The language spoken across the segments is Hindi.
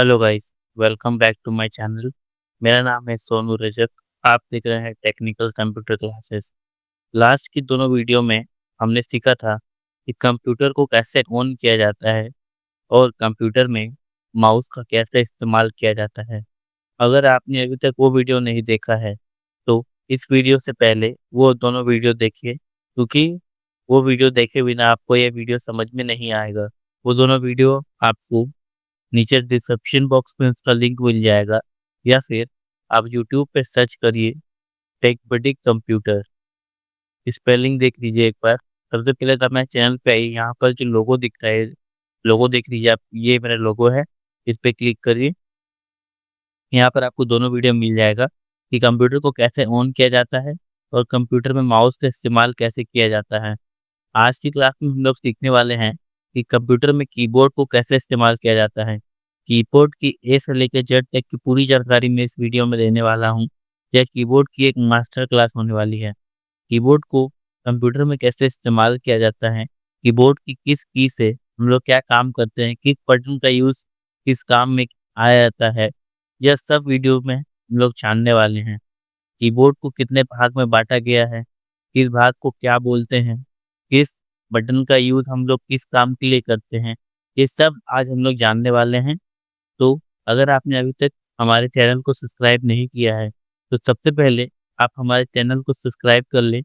Hello guys, welcome back to my channel. मेरा नाम है सोनू रजक। आप देख रहे हैं टेक्निकल कंप्यूटर क्लासेस। लास्ट की दोनों वीडियो में हमने सीखा था कि कंप्यूटर को कैसे ऑन किया जाता है और कंप्यूटर में माउस का कैसे इस्तेमाल किया जाता है। अगर आपने अभी तक वो वीडियो नहीं देखा है, तो इस वीडियो से पहले वो दोनों वीडियो देखिए, क्योंकि वो वीडियो देखे बिना आपको ये वीडियो समझ में नहीं आएगा। वो दोनों वीडियो आपको नीचे डिस्क्रिप्शन बॉक्स में उसका लिंक मिल जाएगा, या फिर आप यूट्यूब पे सर्च करिए टेक बडी कंप्यूटर। स्पेलिंग देख लीजिए एक बार। सबसे पहले तो मैं चैनल पे आई, यहाँ पर जो लोगो दिख रहा है, लोगो देख लीजिए आप, ये मेरा लोगो है। इस पे क्लिक करिए। यहाँ पर आपको दोनों वीडियो मिल जाएगा कि कंप्यूटर को कैसे ऑन किया जाता है और कंप्यूटर में माउस का इस्तेमाल कैसे किया जाता है। आज की क्लास में हम लोग सीखने वाले हैं कि कंप्यूटर में कीबोर्ड को कैसे इस्तेमाल किया जाता है। कीबोर्ड की ए से लेकर जेड तक की पूरी जानकारी मैं इस वीडियो में देने वाला हूँ। यह कीबोर्ड की एक मास्टर क्लास होने वाली है। कीबोर्ड को कंप्यूटर में कैसे इस्तेमाल किया जाता है, कीबोर्ड की किस की से हम लोग क्या काम करते हैं, किस बटन का यूज़ किस काम में आया जाता है, यह सब वीडियो में हम लोग जानने वाले हैं। कीबोर्ड को कितने भाग में बाँटा गया है, किस भाग को क्या बोलते हैं, किस बटन का यूज़ हम लोग किस काम के लिए करते हैं, ये सब आज हम लोग जानने वाले हैं। तो अगर आपने अभी तक हमारे चैनल को सब्सक्राइब नहीं किया है, तो सबसे पहले आप हमारे चैनल को सब्सक्राइब कर लें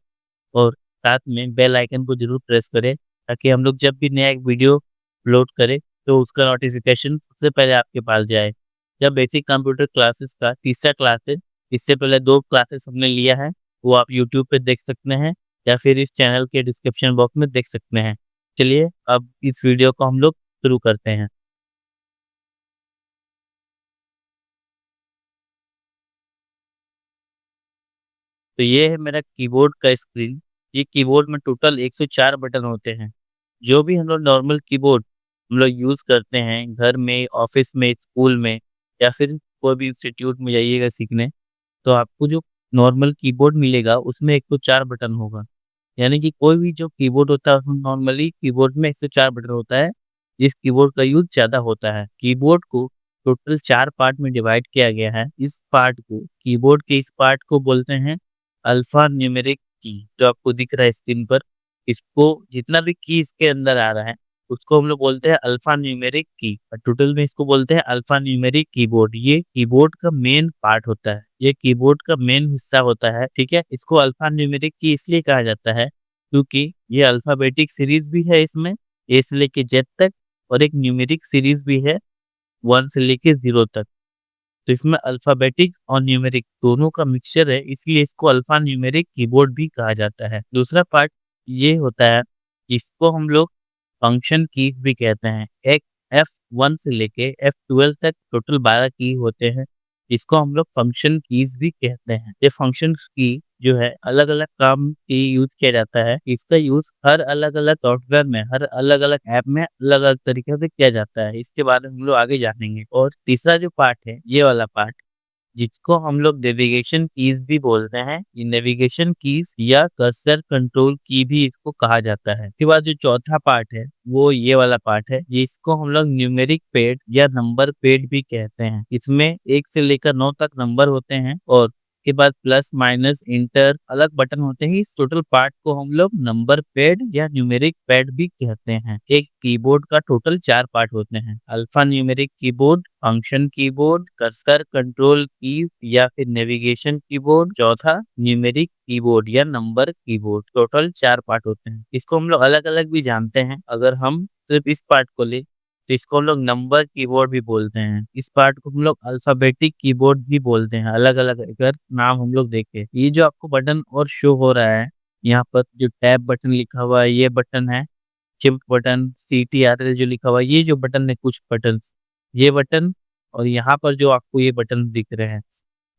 और साथ में बेल आइकन को ज़रूर प्रेस करें, ताकि हम लोग जब भी नया एक वीडियो अपलोड करें, तो उसका नोटिफ़िकेशन सबसे पहले आपके पास जाए। यह बेसिक कंप्यूटर क्लासेस का तीसरा क्लास है। इससे पहले 2 क्लासेस हमने लिया है, वो आप यूट्यूब पे देख सकते हैं या फिर इस चैनल के डिस्क्रिप्शन बॉक्स में देख सकते हैं। चलिए अब इस वीडियो को हम लोग शुरू करते हैं। तो ये है मेरा कीबोर्ड का स्क्रीन। ये कीबोर्ड में टोटल 104 बटन होते हैं। जो भी हम लोग नॉर्मल कीबोर्ड हम लोग यूज़ करते हैं घर में, ऑफ़िस में, स्कूल में या फिर कोई भी इंस्टीट्यूट में जाइएगा सीखने, तो आपको जो नॉर्मल कीबोर्ड मिलेगा उसमें 104 बटन होगा। यानी कि कोई भी जो कीबोर्ड होता है उसमें नॉर्मली कीबोर्ड में 104 बटन होता है, जिस कीबोर्ड का यूज़ ज़्यादा होता है। कीबोर्ड को टोटल 4 पार्ट में डिवाइड किया गया है। इस पार्ट को कीबोर्ड के इस पार्ट को बोलते हैं अल्फ़ा न्यूमेरिक की, जो आपको दिख रहा है स्क्रीन पर। इसको जितना भी की इसके अंदर आ रहा है, उसको हम लोग बोलते हैं अल्फ़ा न्यूमेरिक की, और टोटल में इसको बोलते हैं अल्फ़ा न्यूमेरिक कीबोर्ड। ये कीबोर्ड का मेन पार्ट होता है, ये कीबोर्ड का मेन हिस्सा होता है, ठीक है? इसको अल्फ़ा न्यूमेरिक की इसलिए कहा जाता है, क्योंकि ये अल्फ़ाबेटिक सीरीज़ भी है इसमें, ए से लेके जेड तक, और एक न्यूमेरिक सीरीज़ भी है 1 से लेके 0 तक। तो इसमें अल्फ़ाबेटिक और न्यूमेरिक दोनों का मिक्सचर है, इसलिए इसको अल्फ़ा न्यूमेरिक कीबोर्ड भी कहा जाता है। दूसरा पार्ट ये होता है, जिसको हम लोग फंक्शन कीज़ भी कहते हैं। एक F1 से लेके F12 तक टोटल 12 की होते हैं, इसको हम लोग फंक्शन कीज़ भी कहते हैं। ये फंक्शंस की जो है अलग-अलग काम की यूज़ किया जाता है। इसका यूज़ हर अलग-अलग सॉफ्टवेयर में, हर अलग-अलग ऐप में अलग-अलग तरीके से किया जाता है। इसके बारे में हम लोग आगे जानेंगे। और तीसरा जो पार्ट है, ये वाला पार्ट, जिसको हम लोग नेविगेशन कीज़ भी बोलते हैं। ये नेविगेशन कीज़ या कर्सर कंट्रोल की भी इसको कहा जाता है। इसके बाद जो चौथा पार्ट है, वो ये वाला पार्ट है, जिसको हम लोग न्यूमेरिक पैड या नंबर पैड भी कहते हैं। इसमें 1 से लेकर 9 तक नंबर होते हैं, और के बाद प्लस, माइनस, इंटर अलग बटन होते हैं। इस टोटल पार्ट को हम लोग नंबर पैड या न्यूमेरिक पैड भी कहते हैं। एक कीबोर्ड का टोटल 4 पार्ट होते हैं: alpha numeric keyboard, function keyboard, cursor control की या फिर नेविगेशन कीबोर्ड, चौथा न्यूमेरिक कीबोर्ड या नंबर कीबोर्ड। टोटल 4 पार्ट होते हैं। इसको हम लोग अलग-अलग भी जानते हैं। अगर हम सिर्फ इस पार्ट को लें, तो इसको हम लोग नंबर कीबोर्ड भी बोलते हैं। इस पार्ट को हम लोग अल्फाबेटिक कीबोर्ड भी बोलते हैं। अलग-अलग अगर नाम हम लोग देखें, ये जो आपको बटन और शो हो रहा है, यहाँ पर जो टैब बटन लिखा हुआ है, ये बटन है। शिफ्ट बटन, CTRL जो लिखा हुआ है, ये जो बटन है, कुछ बटन्स, ये बटन, और यहाँ पर जो आपको ये बटन दिख रहे हैं,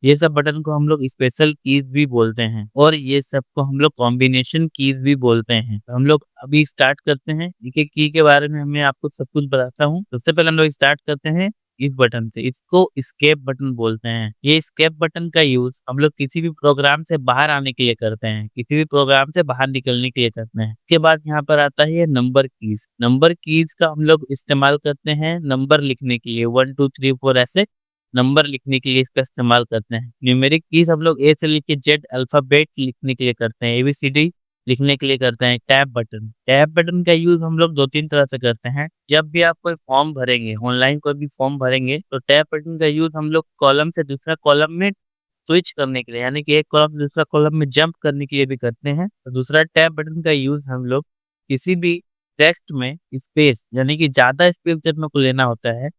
ये सब बटन को हम लोग स्पेशल कीज़ भी बोलते हैं, और ये सब को हम लोग कॉम्बिनेशन कीज़ भी बोलते हैं। तो हम लोग अभी स्टार्ट करते हैं। एक-एक की के बारे में मैं आपको सब कुछ बताता हूँ। सबसे पहले हम लोग स्टार्ट करते हैं इस बटन से, इसको एस्केप बटन बोलते हैं। ये एस्केप बटन का यूज़ हम लोग किसी भी प्रोग्राम से बाहर आने के लिए करते हैं, किसी भी प्रोग्राम से बाहर निकलने के लिए करते हैं। उसके बाद यहाँ पर आता है ये नंबर कीज़। नंबर कीज़ का हम लोग इस्तेमाल करते हैं नंबर लिखने के लिए, 1 2 3 4 ऐसे नंबर लिखने के लिए इसका इस्तेमाल करते हैं। न्यूमेरिक कीज़ हम लोग ए से लेके जेड अल्फ़ाबेट लिखने के लिए करते हैं, एबीसीडी लिखने के लिए करते हैं। टैब बटन, टैब बटन का यूज़ हम लोग 2-3 तरह से करते हैं। जब भी आप कोई फॉर्म भरेंगे, ऑनलाइन कोई भी फॉर्म भरेंगे, तो टैब बटन का यूज़ हम लोग कॉलम से दूसरा कॉलम में स्विच करने के लिए, यानी कि एक कॉलम से दूसरा कॉलम में जंप करने के लिए भी करते हैं। और दूसरा टैब बटन का यूज़ हम लोग किसी भी टेक्स्ट में स्पेस, यानी कि ज़्यादा स्पेस जब मेरे को लेना होता है,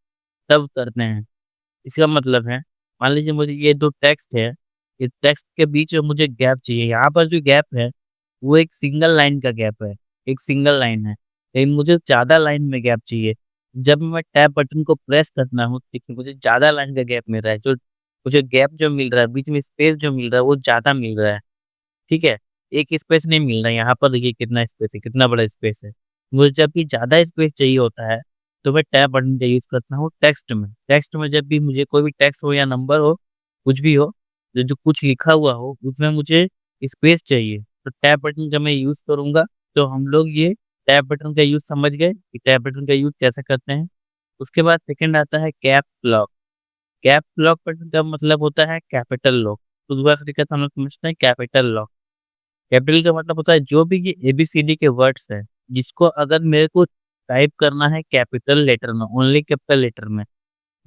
तब करते हैं। इसका मतलब है, मान लीजिए मुझे ये 2 टेक्स्ट है, ये टेक्स्ट के बीच में मुझे गैप चाहिए। यहाँ पर जो गैप है, वो एक सिंगल लाइन का गैप है, एक सिंगल लाइन है। लेकिन मुझे ज़्यादा लाइन में गैप चाहिए। जब मैं टैब बटन को प्रेस करता हूँ, देखिए मुझे ज़्यादा लाइन का गैप मिल रहा है, जो मुझे गैप जो मिल रहा है, बीच में स्पेस जो मिल रहा है, वो ज़्यादा मिल रहा है, ठीक है? एक स्पेस नहीं मिल रहा है, यहाँ पर देखिए कितना स्पेस है, कितना बड़ा स्पेस है। मुझे जब भी ज़्यादा स्पेस चाहिए होता है, तो मैं टैब बटन का यूज़ करता हूँ टेक्स्ट में। टेक्स्ट में जब भी मुझे कोई भी टेक्स्ट हो या नंबर हो, कुछ भी हो, जो जो कुछ लिखा हुआ हो, उसमें मुझे स्पेस चाहिए, तो टैब बटन जब मैं यूज़ करूँगा, तो हम लोग ये टैब बटन का यूज़ समझ गए कि टैब बटन का यूज़ कैसे करते हैं। उसके बाद सेकंड आता है caps lock. Caps lock button का मतलब होता है कैपिटल लॉक। तो दूसरा तरीका से हम लोग समझते हैं कैपिटल लॉक। कैपिटल का मतलब होता है जो भी ये एबीसीडी के वर्ड्स हैं, जिसको अगर मेरे को टाइप करना है कैपिटल लेटर में, ओनली कैपिटल लेटर में,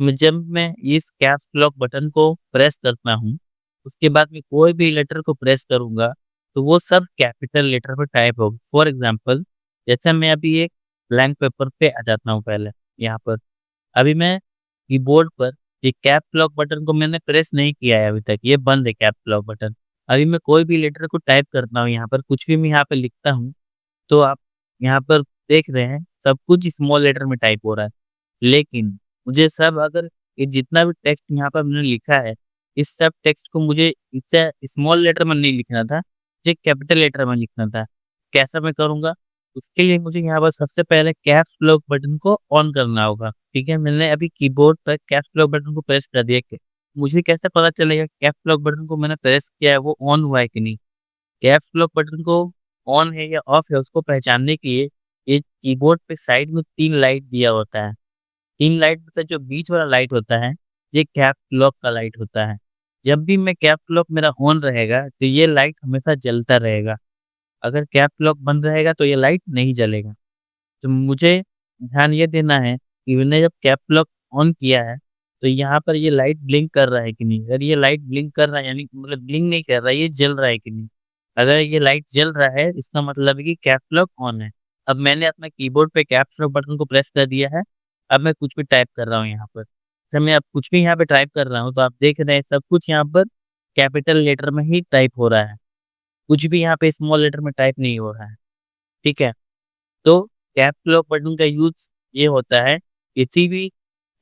जब मैं इस कैप्स लॉक बटन को प्रेस करता हूँ, उसके बाद मैं कोई भी लेटर को प्रेस करूँगा, तो वो सब कैपिटल लेटर में टाइप होगा। फॉर एग्ज़ाम्पल, जैसे मैं अभी एक ब्लैंक पेपर पे आ जाता हूँ पहले, यहाँ पर। अभी मैं कीबोर्ड पर ये कैप्स लॉक बटन को मैंने प्रेस नहीं किया है अभी तक, ये बंद है कैप्स लॉक बटन। अभी मैं कोई भी लेटर को टाइप करता हूँ यहाँ पर, कुछ भी मैं यहाँ पे लिखता हूँ, तो आप यहाँ पर देख रहे हैं, सब कुछ स्मॉल लेटर में टाइप हो रहा है। लेकिन मुझे सब अगर ये जितना भी टेक्स्ट यहाँ पर मैंने लिखा है, इस सब टेक्स्ट को मुझे इतना स्मॉल लेटर में नहीं लिखना था, मुझे कैपिटल लेटर में लिखना था। कैसा मैं करूँगा? उसके लिए मुझे यहाँ पर सबसे पहले कैप्स लॉक बटन को ऑन करना होगा, ठीक है? मैंने अभी कीबोर्ड पर कैप्स लॉक बटन को प्रेस कर दिया। मुझे कैसे पता चलेगा कैप्स लॉक बटन को मैंने प्रेस किया है, वो ऑन हुआ है कि नहीं? कैप्स लॉक बटन को ऑन है या ऑफ है, उसको पहचानने के लिए ये कीबोर्ड पे साइड में 3 लाइट दिया होता है। 3 लाइट में से जो बीच वाला लाइट होता है, ये कैप्स लॉक का लाइट होता है। जब भी मैं कैप्स लॉक मेरा ऑन रहेगा, तो ये लाइट हमेशा जलता रहेगा। अगर कैप्स लॉक बंद रहेगा, तो ये लाइट नहीं जलेगा। तो मुझे ध्यान ये देना है कि मैंने जब कैप लॉक ऑन किया है, तो यहाँ पर ये लाइट ब्लिंक कर रहा है कि नहीं? अगर ये लाइट ब्लिंक कर रहा है, यानी मतलब ब्लिंक नहीं कर रहा है, ये जल रहा है कि नहीं? अगर ये लाइट जल रहा है, इसका मतलब है कि कैप लॉक ऑन है। अब मैंने अपना कीबोर्ड पे कैप्स लॉक बटन को प्रेस कर दिया है, अब मैं कुछ भी टाइप कर रहा हूँ यहाँ पर। जैसे मैं अब कुछ भी यहाँ पे टाइप कर रहा हूँ, तो आप देख रहे हैं सब कुछ यहाँ पर कैपिटल लेटर में ही टाइप हो रहा है। कुछ भी यहाँ पे स्मॉल लेटर में टाइप नहीं हो रहा है, ठीक है? तो कैप्स लॉक बटन का यूज़ ये होता है, किसी भी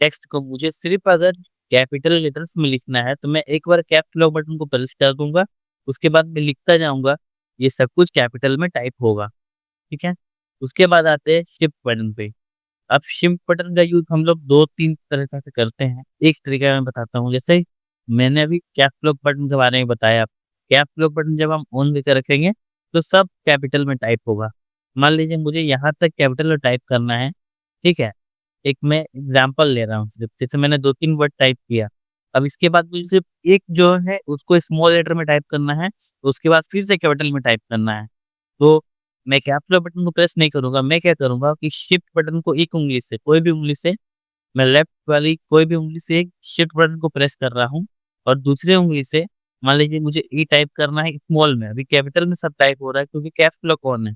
टेक्स्ट को मुझे सिर्फ़ अगर कैपिटल लेटर्स में लिखना है, तो मैं एक बार कैप्स लॉक बटन को प्रेस कर दूँगा, उसके बाद मैं लिखता जाऊँगा, ये सब कुछ कैपिटल में टाइप होगा, ठीक है? उसके बाद आते हैं शिफ्ट बटन पे। अब शिफ्ट बटन का यूज़ हम लोग 2-3 तरीक़ा से करते हैं। एक तरीका मैं बताता हूँ, जैसे मैंने अभी कैप्स लॉक बटन के बारे में बताया। कैप्स लॉक बटन जब हम ऑन करके रखेंगे, तो सब कैपिटल में टाइप होगा। मान लीजिए मुझे यहाँ तक कैपिटल में टाइप करना है, ठीक है? एक मैं एग्ज़ाम्पल ले रहा हूँ सिर्फ़, जैसे मैंने 2-3 वर्ड टाइप किया। अब इसके बाद मुझे सिर्फ़ एक जो है उसको स्मॉल लेटर में टाइप करना है, तो उसके बाद फिर से कैपिटल में टाइप करना है। तो मैं कैप्स लॉक बटन को प्रेस नहीं करूँगा, मैं क्या करूँगा कि शिफ्ट बटन को एक उँगली से, कोई भी उँगली से, मैं लेफ्ट वाली कोई भी उँगली से शिफ्ट बटन को प्रेस कर रहा हूँ, और दूसरी उँगली से मान लीजिए मुझे ई टाइप करना है स्मॉल में, अभी कैपिटल में सब टाइप हो रहा है क्योंकि कैप्स लॉक ऑन है,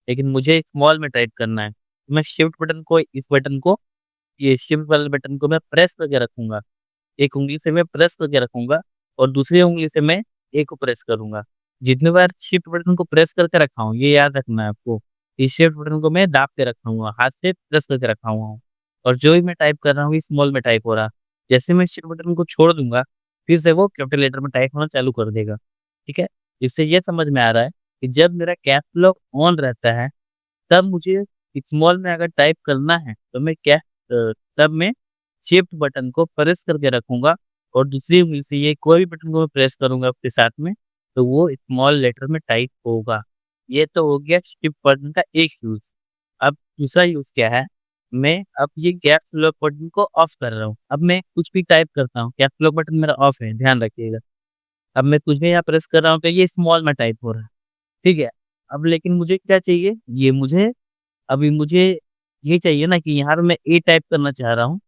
लेकिन मुझे स्मॉल में टाइप करना है। मैं शिफ्ट बटन को, इस बटन को, ये शिफ्ट वाले बटन को मैं प्रेस करके रखूँगा। एक उँगली से मैं प्रेस करके रखूँगा और दूसरी उँगली से मैं ए को प्रेस करूँगा। जितनी बार शिफ्ट बटन को प्रेस करके रखा हूँ, ये याद रखना है आपको। इस शिफ्ट बटन को मैं दाब के रखा हुआ, हाथ से प्रेस करके रखा हुआ हूँ, और जो भी मैं टाइप कर रहा हूँ, ये स्मॉल में टाइप हो रहा है। जैसे मैं शिफ्ट बटन को छोड़ दूँगा, फिर से वो कैपिटल लेटर में टाइप होना चालू कर देगा। ठीक है? इससे ये समझ में आ रहा है कि जब मेरा कैप्स लॉक ऑन रहता है, तब मुझे स्मॉल में अगर टाइप करना है, तो मैं तब मैं शिफ्ट बटन को प्रेस करके रखूँगा और दूसरी उंगली से ये कोई भी बटन को मैं प्रेस करूँगा उसके साथ में, तो वो स्मॉल लेटर में टाइप होगा। ये तो हो गया शिफ्ट बटन का एक यूज़। अब दूसरा यूज़ क्या है, मैं अब ये कैप्स लॉक बटन को ऑफ कर रहा हूँ। अब मैं कुछ भी टाइप करता हूँ, कैप्स लॉक बटन मेरा ऑफ है, ध्यान रखिएगा। अब मैं कुछ भी यहाँ प्रेस कर रहा हूँ तो ये स्मॉल में टाइप हो रहा है, ठीक है? अब लेकिन मुझे क्या चाहिए, मुझे ये चाहिए ना कि यहाँ पे मैं ए टाइप करना चाह रहा हूँ,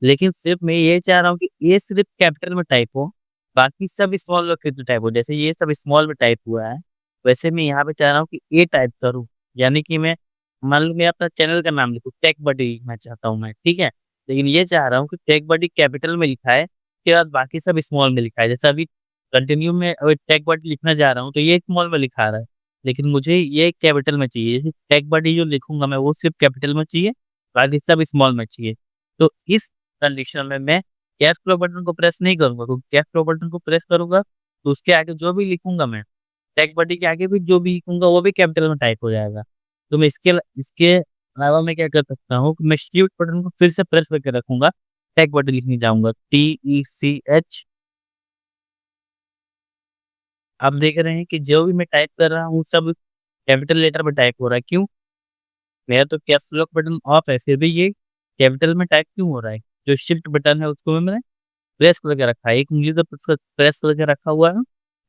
लेकिन सिर्फ़ मैं ये चाह रहा हूँ कि ए सिर्फ़ कैपिटल में टाइप हो, बाकी सब स्मॉल लेटर में टाइप हो। जैसे ये सब स्मॉल में टाइप हुआ है, वैसे मैं यहाँ पे चाह रहा हूँ कि ए टाइप करूँ। यानी कि मान लो मैं अपना चैनल का नाम लिखूँ, टेक बडी लिखना चाहता हूँ मैं, ठीक है? लेकिन ये चाह रहा हूँ कि टेक बडी कैपिटल में लिखा है, उसके बाद बाकी सब स्मॉल में लिखा है। जैसे अभी कंटिन्यू में टेक बडी लिखना चाह रहा हूँ, तो ये स्मॉल में लिखा आ रहा है, लेकिन मुझे ये कैपिटल में चाहिए। जैसे टेक बडी जो लिखूँगा मैं, वो सिर्फ़ कैपिटल में चाहिए, बाकी सब स्मॉल में चाहिए। तो इस कंडीशन में मैं कैप्स लॉक बटन को प्रेस नहीं करूँगा, क्योंकि कैप्स लॉक बटन को प्रेस करूँगा, तो उसके आगे जो भी लिखूँगा मैं, टेक बडी के आगे भी जो भी लिखूँगा वो भी कैपिटल में टाइप हो जाएगा। तो मैं इसके अलावा मैं क्या कर सकता हूँ कि मैं शिफ्ट बटन को फिर से प्रेस करके रखूँगा, टेक बडी लिखने जाऊँगा, TECH। आप देख रहे हैं कि जो भी मैं टाइप कर रहा हूँ सब कैपिटल लेटर में टाइप हो रहा है, क्यों? मेरा तो कैप्स लॉक बटन ऑफ है, फिर भी ये कैपिटल में टाइप क्यों हो रहा है? जो शिफ्ट बटन है उसको मैंने प्रेस करके रखा है, एक उँगली से प्रेस करके रखा हुआ है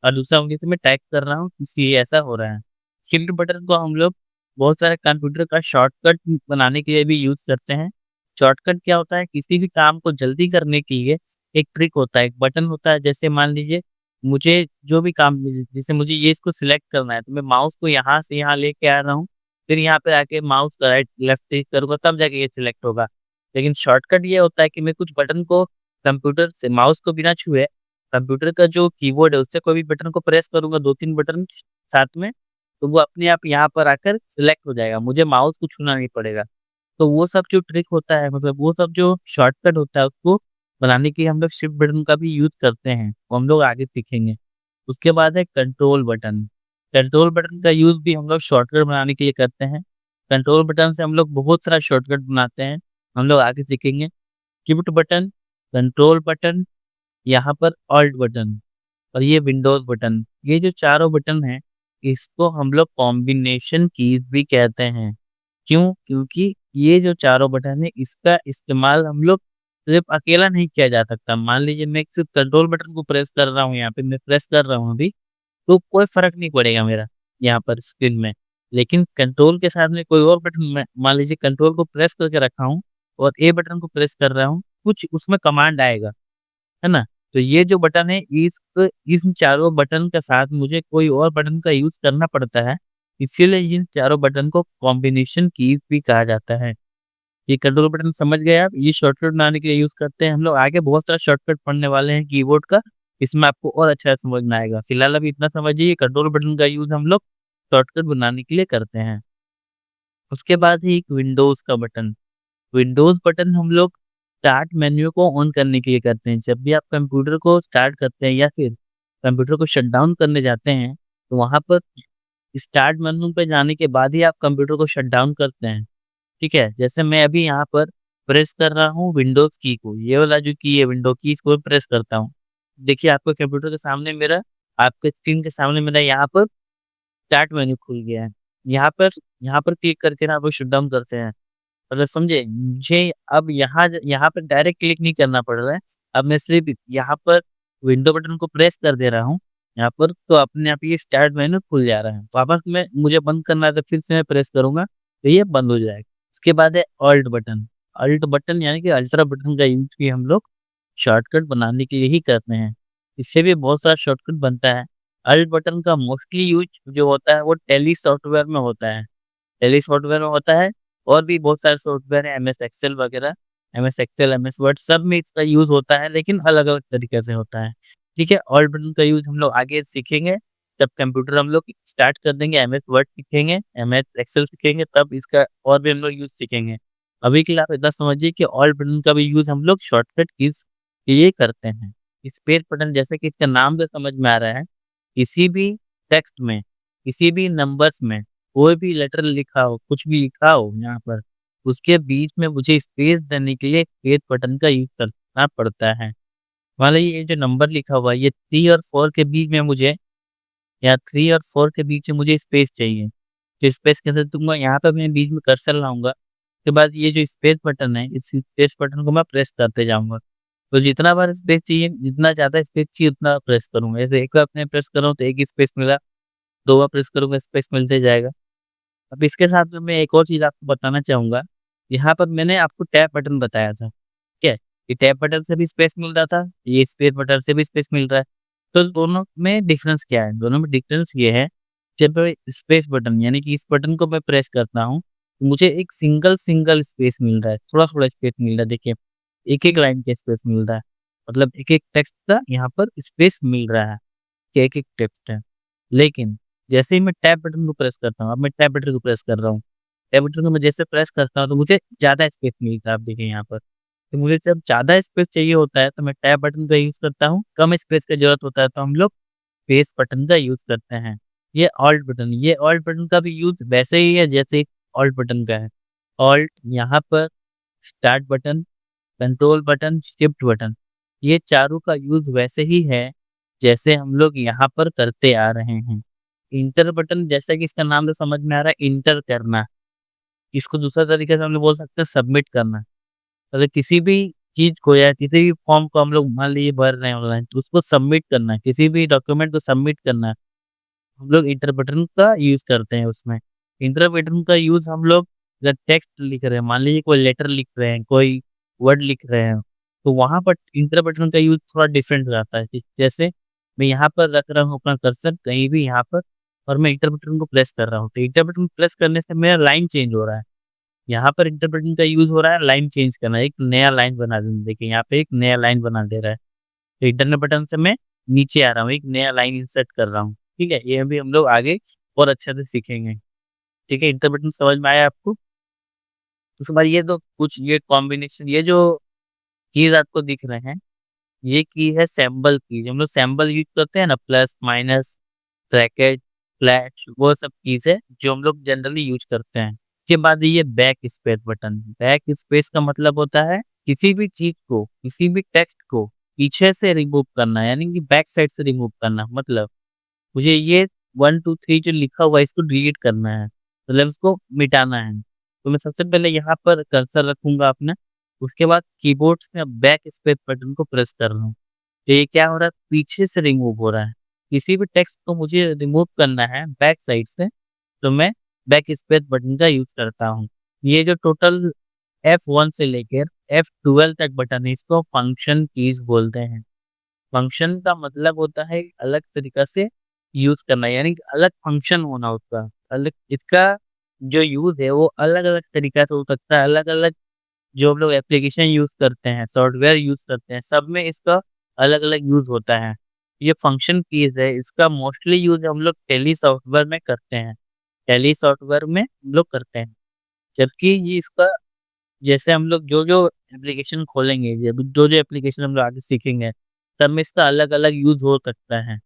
और दूसरा उँगली से मैं टाइप कर रहा हूँ, इसलिए ऐसा हो रहा है। शिफ्ट बटन को हम लोग बहुत सारे कंप्यूटर का शॉर्टकट बनाने के लिए भी यूज़ करते हैं। शॉर्टकट क्या होता है? किसी भी काम को जल्दी करने के लिए एक ट्रिक होता है, एक बटन होता है। जैसे मान लीजिए मुझे जो भी काम जैसे मुझे ये इसको सिलेक्ट करना है, तो मैं माउस को यहाँ से यहाँ लेके आ रहा हूँ, फिर यहाँ पे आके माउस का राइट लेफ्ट क्लिक करूँगा तब जाके ये सिलेक्ट होगा। लेकिन शॉर्टकट ये होता है कि मैं कुछ बटन को कंप्यूटर से माउस को बिना छुए कंप्यूटर का जो कीबोर्ड है उससे कोई भी बटन को प्रेस करूँगा 2-3 बटन साथ में, तो वो अपने आप यहाँ पर आकर सिलेक्ट हो जाएगा, मुझे माउस को छूना नहीं पड़ेगा। तो वो सब जो ट्रिक होता है, मतलब वो सब जो शॉर्टकट होता है उसको बनाने के लिए हम लोग शिफ्ट बटन का भी यूज़ करते हैं, वो हम लोग आगे सीखेंगे। उसके बाद है कंट्रोल बटन। कंट्रोल बटन का यूज़ भी हम लोग शॉर्टकट बनाने के लिए करते हैं। कंट्रोल बटन से हम लोग बहुत सारा शॉर्टकट बनाते हैं, हम लोग आगे सीखेंगे। शिफ्ट बटन, कंट्रोल बटन, यहाँ पर ऑल्ट बटन और ये विंडोज़ बटन, ये जो चारों बटन हैं, इसको हम लोग कॉम्बिनेशन कीज़ भी कहते हैं। क्यों? क्योंकि ये जो चारों बटन है, इसका इस्तेमाल हम लोग सिर्फ़ अकेला नहीं किया जा सकता। मान लीजिए मैं सिर्फ़ कंट्रोल बटन को प्रेस कर रहा हूँ, यहाँ पे मैं प्रेस कर रहा हूँ अभी, तो कोई फ़र्क नहीं पड़ेगा मेरा यहाँ पर स्क्रीन में। लेकिन कंट्रोल के साथ में कोई और बटन मैं मान लीजिए कंट्रोल को प्रेस करके रखा हूँ और ए बटन को प्रेस कर रहा हूँ, कुछ उसमें कमांड आएगा, है ना? तो ये जो बटन है इन चारों बटन के साथ मुझे कोई और बटन का यूज़ करना पड़ता है, इसीलिए इन चारों बटन को कॉम्बिनेशन कीज़ भी कहा जाता है। ये कंट्रोल बटन समझ गए आप, ये शॉर्टकट बनाने के लिए यूज़ करते हैं हम लोग। आगे बहुत सारा शॉर्टकट पढ़ने वाले हैं कीबोर्ड का, इसमें आपको और अच्छा समझ में आएगा। फिलहाल अभी इतना समझिए, कंट्रोल बटन का यूज़ हम लोग शॉर्टकट बनाने के लिए करते हैं। उसके बाद है एक विंडोज़ का बटन। विंडोज़ बटन हम लोग स्टार्ट मेन्यू को ऑन करने के लिए करते हैं। जब भी आप कंप्यूटर को स्टार्ट करते हैं या फिर कंप्यूटर को शट डाउन करने जाते हैं, तो वहाँ पर स्टार्ट मेन्यू पे जाने के बाद ही आप कंप्यूटर को शट डाउन करते हैं। ठीक है? जैसे मैं अभी यहाँ पर प्रेस कर रहा हूँ विंडोज़ की को, ये वाला जो की है विंडो की, इसको प्रेस करता हूँ। देखिए आपके कंप्यूटर के सामने मेरा आपके स्क्रीन के सामने मेरा यहाँ पर स्टार्ट मेन्यू खुल गया है। यहाँ पर यहाँ पर क्लिक करके ना आप शट डाउन करते हैं। मतलब समझे? मुझे अब यहाँ पे डायरेक्ट क्लिक नहीं करना पड़ रहा है। अब मैं सिर्फ़ यहाँ पर विंडो बटन को प्रेस कर दे रहा हूँ, यहाँ पर तो अपने आप ये स्टार्ट मेन्यू खुल जा रहा है। वापस में मुझे बंद करना है तो फिर से मैं प्रेस करूँगा, तो ये बंद हो जाएगा। उसके बाद है ऑल्ट बटन। ऑल्ट बटन यानी कि अल्ट्रा बटन का यूज़ भी हम लोग शॉर्टकट बनाने के लिए ही करते हैं। इससे भी बहुत सारा शॉर्टकट बनता है। अल्ट बटन का मोस्टली यूज़ जो होता है वो टैली सॉफ्टवेयर में होता है। टैली सॉफ्टवेयर में होता है और भी बहुत सारे सॉफ्टवेयर हैं एमएस एक्सेल वगैरह, एमएस एक्सेल, एमएस वर्ड सब में इसका यूज़ होता है लेकिन अलग-अलग तरीके से होता है। ठीक है? ऑल्ट बटन का यूज़ हम लोग आगे सीखेंगे, जब कंप्यूटर हम लोग स्टार्ट कर देंगे, एमएस वर्ड सीखेंगे, एमएस एक्सेल सीखेंगे तब इसका और भी हम लोग यूज़ सीखेंगे। अभी के लिए आप इतना समझिए कि ऑल्ट बटन का भी यूज़ हम लोग शॉर्टकट कीज़ के लिए करते हैं। स्पेस बटन जैसे कि इसका नाम से समझ में आ रहा है, किसी भी टेक्स्ट में, किसी भी नंबर्स में कोई भी लेटर लिखा हो, कुछ भी लिखा हो यहाँ पर, उसके बीच में मुझे स्पेस देने के लिए स्पेस बटन का यूज़ करना पड़ता है। मान लीजिए ये जो नंबर लिखा हुआ है ये 3 और 4 के बीच में मुझे या 3 और 4 के बीच में मुझे स्पेस चाहिए। तो स्पेस कैसे दूँगा? यहाँ पे मैं बीच में कर्सर लाऊँगा, उसके बाद ये जो स्पेस बटन है, इस स्पेस बटन को मैं प्रेस करते जाऊँगा। तो जितना बार स्पेस चाहिए, जितना ज़्यादा स्पेस चाहिए उतना प्रेस करूँगा। जैसे एक बार मैं प्रेस कर रहा हूँ तो 1 स्पेस मिला, 2 बार प्रेस करूँगा स्पेस मिलते जाएगा। अब इसके साथ में मैं एक और चीज़ आपको बताना चाहूँगा, यहाँ पर मैंने आपको टैब बटन बताया था, ठीक है? ये टैब बटन से भी स्पेस मिल रहा था, ये स्पेस बटन से भी स्पेस मिल रहा है। तो दोनों में डिफरेंस क्या है? दोनों में डिफरेंस ये है, जब स्पेस बटन यानी कि इस बटन को मैं प्रेस करता हूँ, तो मुझे एक सिंगल-सिंगल स्पेस मिल रहा है, थोड़ा-थोड़ा स्पेस मिल रहा है देखिए, एक-एक लाइन का स्पेस मिल रहा है। मतलब एक-एक टेक्स्ट का यहाँ पर स्पेस मिल रहा है, कि एक-एक टेक्स्ट है। लेकिन जैसे ही मैं टैब बटन को प्रेस करता हूँ, अब मैं टैब बटन को प्रेस कर रहा हूँ। टैब बटन को मैं जैसे प्रेस करता हूँ तो मुझे ज़्यादा स्पेस मिलता है, आप देखिए यहाँ पर। तो मुझे जब ज़्यादा स्पेस चाहिए होता है तो मैं टैब बटन का यूज़ करता हूँ, कम स्पेस की ज़रूरत होता है तो हम लोग स्पेस बटन का यूज़ करते हैं। ये ऑल्ट बटन का भी यूज़ वैसे ही है जैसे ऑल्ट बटन का है। ऑल्ट यहाँ पर start button, control button, shift button, ये चारों का यूज़ वैसे ही है, जैसे हम लोग यहाँ पर करते आ रहे हैं। इंटर बटन जैसा कि इसका नाम से समझ में आ रहा है इंटर करना, इसको दूसरा तरीके से हम लोग बोल सकते हैं सबमिट करना। अगर किसी भी चीज़ को या किसी भी फॉर्म को हम लोग मान लीजिए भर रहे हैं ऑनलाइन, तो उसको सबमिट करना है, किसी भी डॉक्यूमेंट को सबमिट करना है, हम लोग इंटर बटन का यूज़ करते हैं उसमें। इंटर बटन का यूज़ हम लोग अगर टेक्स्ट लिख रहे हैं, मान लीजिए कोई लेटर लिख रहे हैं, कोई वर्ड लिख रहे हैं, तो वहाँ पर इंटर बटन का यूज़ थोड़ा डिफरेंट रहता है। कि जैसे मैं यहाँ पर रख रहा हूँ अपना कर्सर कहीं भी यहाँ पर और मैं इंटर बटन को प्रेस कर रहा हूँ, तो इंटर बटन प्रेस करने से मेरा लाइन चेंज हो रहा है। यहाँ पर इंटर बटन का यूज़ हो रहा है लाइन चेंज करना, एक नया लाइन बना देना। देखिए यहाँ पे एक नया लाइन बना दे रहा है। तो इंटरनेट बटन से मैं नीचे आ रहा हूँ, एक नया लाइन इंसर्ट कर रहा हूँ, ठीक है? ये भी हम लोग आगे और अच्छे से सीखेंगे, ठीक है? इंटर बटन समझ में आया आपको? उसके बाद ये तो कुछ ये कॉम्बिनेशन ये जो कीज़ आपको दिख रहे हैं, ये की है सिंबल की, हम लोग सिंबल यूज़ करते हैं ना प्लस, माइनस, ब्रैकेट, स्लैश वो सब कीज़ है जो हम लोग जनरली यूज़ करते हैं। उसके बाद ये back space button, back space का मतलब होता है किसी भी चीज़ को, किसी भी टेक्स्ट को पीछे से रिमूव करना यानी कि बैक साइड से रिमूव करना मतलब मुझे ये 1, 2, 3 जो लिखा हुआ है इसको डिलीट करना है, मतलब इसको मिटाना है। तो मैं सबसे पहले यहाँ पर कर्सर रखूँगा अपना, उसके बाद कीबोर्ड से बैक स्पेस बटन को प्रेस कर रहा हूँ। तो ये क्या हो रहा है पीछे से रिमूव हो रहा है। किसी भी टेक्स्ट को मुझे रिमूव करना है बैक साइड से, तो मैं बैक स्पेस बटन का यूज़ करता हूँ। ये जो टोटल F1 से लेकर F12 तक बटन है इसको फंक्शन कीज़ बोलते हैं। फंक्शन का मतलब होता है एक अलग तरीक़ा से यूज़ करना यानी कि अलग फंक्शन होना उसका। अलग इसका जो यूज़ है वो अलग-अलग तरीक़ा से हो सकता है, अलग-अलग जो हम लोग एप्लीकेशन यूज़ करते हैं, सॉफ्टवेयर यूज़ करते हैं, सब में इसका अलग-अलग यूज़ होता है। ये फंक्शन कीज़ है, इसका मोस्टली यूज़ हम लोग टैली सॉफ्टवेयर में करते हैं। टैली सॉफ्टवेयर में हम लोग करते हैं। जबकि ये इसका जैसे हम लोग जो-जो एप्लीकेशन खोलेंगे, जो-जो एप्लीकेशन हम लोग आगे सीखेंगे, सब में इसका अलग-अलग यूज़ हो सकता है,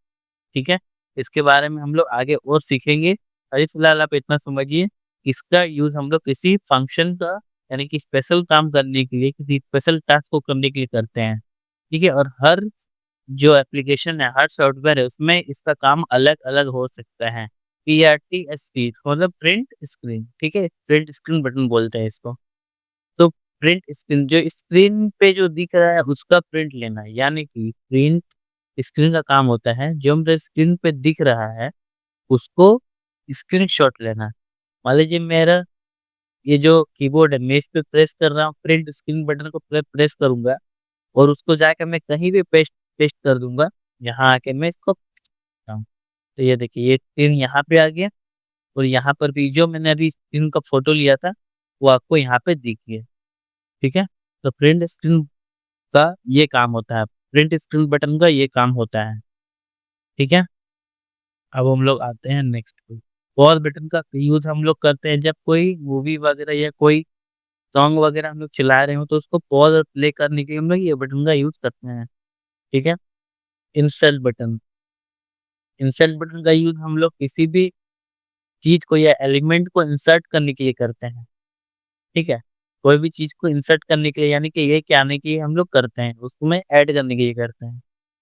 ठीक है? इसके बारे में हम लोग आगे और सीखेंगे। अभी फिलहाल आप इतना समझिए, इसका यूज़ हम लोग किसी फंक्शन का यानी कि स्पेशल काम करने के लिए, किसी स्पेशल टास्क को करने के लिए करते हैं, ठीक है? और हर जो एप्लीकेशन है, हर सॉफ्टवेयर है, उसमें इसका काम अलग-अलग हो सकता है। PRTSP मतलब प्रिंट स्क्रीन, ठीक है? प्रिंट स्क्रीन बटन बोलते हैं इसको। तो प्रिंट स्क्रीन जो स्क्रीन पे जो दिख रहा है उसका प्रिंट लेना है, यानी कि प्रिंट स्क्रीन का काम होता है जो मेरे स्क्रीन पे दिख रहा है उसको स्क्रीनशॉट लेना है। मान लीजिए मेरा ये जो कीबोर्ड है मैं इस पे प्रेस कर रहा हूँ, प्रिंट स्क्रीन बटन को प्रेस करूँगा और उसको जाके मैं कहीं भी पेस्ट पेस्ट कर दूँगा, यहाँ आके मैं इसको हूँ। तो ये देखिए ये तीर यहाँ पे आ गया और यहाँ पर भी जो मैंने अभी स्क्रीन का फ़ोटो लिया था, वो आपको यहाँ पे दिख गया, ठीक है? तो प्रिंट स्क्रीन का ये काम होता है, प्रिंट स्क्रीन बटन का ये काम होता है, ठीक है? अब हम लोग आते हैं नेक्स्ट पे। पॉज़ बटन का यूज़ हम लोग करते हैं जब कोई मूवी वगैरह या कोई सॉन्ग वगैरह हम लोग चला रहे हो तो उसको पॉज़ और प्ले करने के लिए हम लोग ये बटन का यूज़ करते हैं, ठीक है? इंसर्ट बटन, इंसर्ट बटन का यूज़ हम लोग किसी भी चीज़ को या एलिमेंट को इंसर्ट करने के लिए करते हैं, ठीक है? कोई भी चीज़ को इंसर्ट करने के लिए यानी कि ये क्या आने के लिए हम लोग करते हैं, उसको में ऐड करने के लिए करते हैं।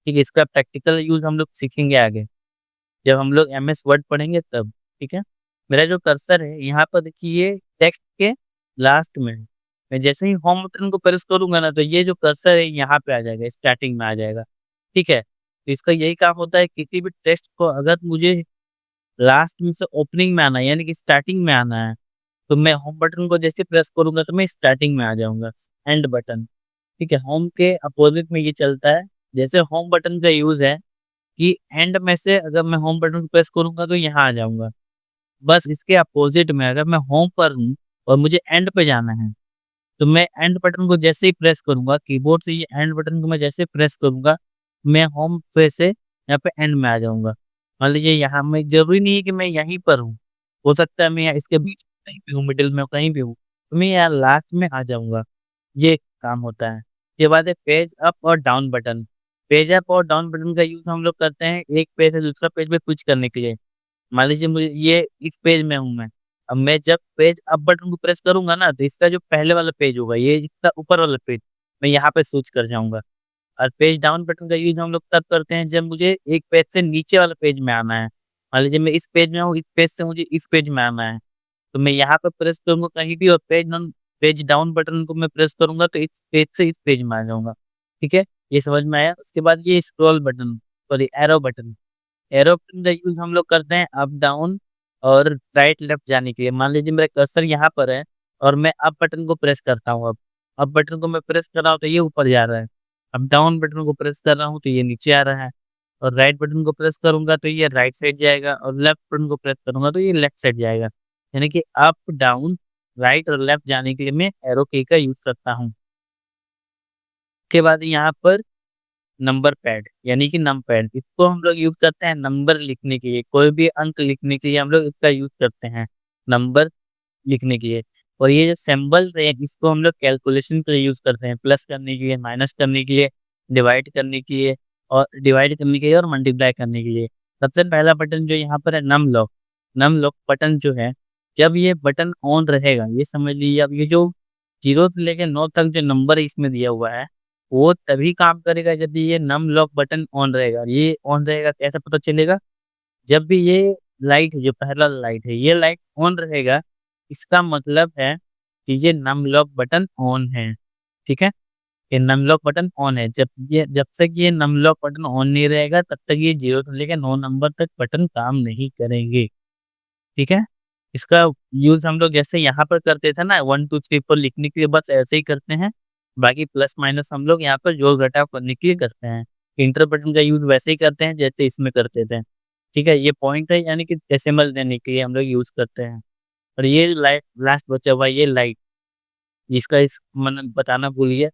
ठीक है, इसका प्रैक्टिकल यूज़ हम लोग सीखेंगे आगे, जब हम लोग एमएस वर्ड पढ़ेंगे तब, ठीक है? मेरा जो कर्सर है यहाँ पर देखिए ये टेक्स्ट के लास्ट में है। मैं जैसे ही होम बटन को प्रेस करूँगा ना तो ये जो कर्सर है यहाँ पे आ जाएगा, स्टार्टिंग में आ जाएगा, ठीक है? तो इसका यही काम होता है किसी भी टेक्स्ट को अगर मुझे लास्ट में से ओपनिंग में आना है यानी कि स्टार्टिंग में आना है, तो मैं होम बटन को जैसे प्रेस करूँगा तो मैं स्टार्टिंग में आ जाऊँगा, एंड बटन, ठीक है? होम के अपोज़िट में ये चलता है, जैसे होम बटन का यूज़ है कि एंड में से अगर मैं होम बटन को प्रेस करूँगा तो यहाँ आ जाऊँगा। बस इसके अपोज़िट में अगर मैं होम पर हूँ और मुझे एंड पे जाना है, तो मैं एंड बटन को जैसे ही प्रेस करूँगा, कीबोर्ड से ये एंड बटन को मैं जैसे प्रेस करूँगा, मैं होम पे से यहाँ पे एंड में आ जाऊँगा। मान लीजिए यहाँ मैं ज़रूरी नहीं है कि मैं यहीं पर हूँ, हो सकता है मैं यहाँ इसके बीच में कहीं भी हूँ, मिडल में कहीं भी हूँ, तो मैं यहाँ लास्ट में आ जाऊँगा। ये काम होता है। ये बात है पेज अप और डाउन बटन। पेज अप और डाउन बटन का यूज़ हम लोग करते हैं एक पेज से दूसरा पेज पे स्विच करने के लिए। मान लीजिए मुझे ये इस पेज में हूँ मैं, अब मैं जब पेज अप बटन को प्रेस करूँगा ना, तो इसका जो पहले वाला पेज होगा, ये इसका ऊपर वाला पेज, मैं यहाँ पे स्विच कर जाऊँगा। और पेज डाउन बटन का यूज़ हम लोग तब करते हैं जब मुझे एक पेज से नीचे वाले पेज में आना है। मान लीजिए मैं इस पेज में हूँ, इस पेज से मुझे इस पेज में आना है, तो मैं यहाँ पे प्रेस करूँगा कहीं भी और पेज डाउन बटन को मैं प्रेस करूँगा तो इस पेज से इस पेज में आ जाऊँगा। ठीक है? ये समझ में आया? उसके बाद ये scroll button sorry arrow button. Arrow button का यूज़ हम लोग करते हैं अप डाउन और राइट लेफ्ट जाने के लिए। मान लीजिए मेरा कर्सर यहाँ पर है और मैं अप बटन को प्रेस करता हूँ अब। अप बटन को मैं प्रेस कर रहा हूँ तो ये ऊपर जा रहा है। अब डाउन बटन को प्रेस कर रहा हूँ तो ये नीचे आ रहा है और राइट बटन को प्रेस करूँगा तो ये राइट साइड जाएगा और लेफ्ट बटन को प्रेस करूँगा तो ये लेफ्ट साइड जाएगा। यानी कि अप, डाउन, राइट और लेफ्ट जाने के लिए मैं एरो की का यूज़ करता हूँ। उसके बाद यहाँ पर नंबर पैड यानी कि नमपैड इसको हम लोग यूज़ करते हैं नंबर लिखने के लिए, कोई भी अंक लिखने के लिए हम लोग इसका यूज़ करते हैं, नंबर लिखने के लिए। और ये जो सिंबल्स है इसको हम लोग कैलकुलेशन के लिए यूज़ करते हैं, प्लस करने के लिए, माइनस करने के लिए, डिवाइड करने के लिए और मल्टीप्लाई करने के लिए। सबसे पहला बटन जो यहाँ पर है नम लॉक बटन जो है, जब ये बटन ऑन रहेगा, ये समझ लीजिए अब ये जो 0 से लेके 9 तक जो नंबर इसमें दिया हुआ है, वो तभी काम करेगा जब भी ये नम लॉक बटन ऑन रहेगा। ये ऑन रहेगा कैसे पता चलेगा? जब भी ये लाइट जो पहला लाइट है, ये लाइट ऑन रहेगा, इसका मतलब है कि ये नम लॉक बटन ऑन है, ठीक है? ये नम लॉक बटन ऑन है। जब तक ये नम लॉक बटन ऑन नहीं रहेगा, तब तक ये 0 से लेके 9 नंबर तक बटन काम नहीं करेंगे, ठीक है? इसका यूज़ हम लोग जैसे यहाँ पर करते थे ना 1, 2, 3, 4 लिखने के लिए बस ऐसे ही करते हैं। बाकी प्लस माइनस हम लोग यहाँ पर जोड़-घटाव करने के लिए करते हैं। इंटर बटन का यूज़ वैसे ही करते हैं जैसे इसमें करते थे। ठीक है? ये पॉइंट है यानी कि डेसिमल देने के लिए हम लोग यूज़ करते हैं। और ये लास्ट बचा हुआ ये लाइट जिसका इस मैंने बताना भूल गया।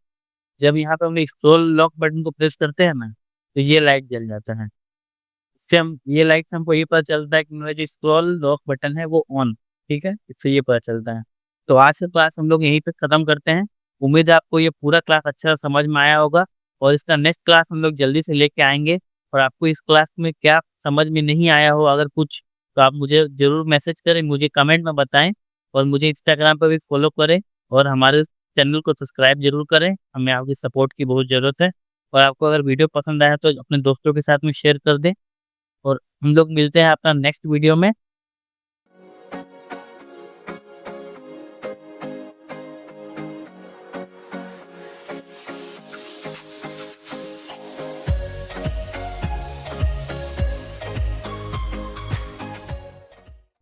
जब यहाँ पे हम लोग स्क्रॉल लॉक बटन को प्रेस करते हैं ना, तो ये लाइट जल जाता है। इससे हम ये लाइट से हमको ये पता चलता है कि मेरा जो स्क्रॉल लॉक बटन है वो ऑन, ठीक है? इससे ये पता चलता है। तो आज का क्लास हम लोग यहीं पे खत्म करते हैं। उम्मीद है आपको ये पूरा क्लास अच्छा समझ में आया होगा और इसका नेक्स्ट क्लास हम लोग जल्दी से लेके आएँगे और आपको इस क्लास में क्या समझ में नहीं आया हो अगर कुछ, तो आप मुझे ज़रूर मैसेज करें, मुझे कमेंट में बताएँ और मुझे इंस्टाग्राम पे भी फॉलो करें और हमारे चैनल को सब्सक्राइब ज़रूर करें। हमें आपकी सपोर्ट की बहुत ज़रूरत है और आपको अगर वीडियो पसंद आया तो अपने दोस्तों के साथ में शेयर कर दें। और हम लोग मिलते हैं अपना नेक्स्ट वीडियो में।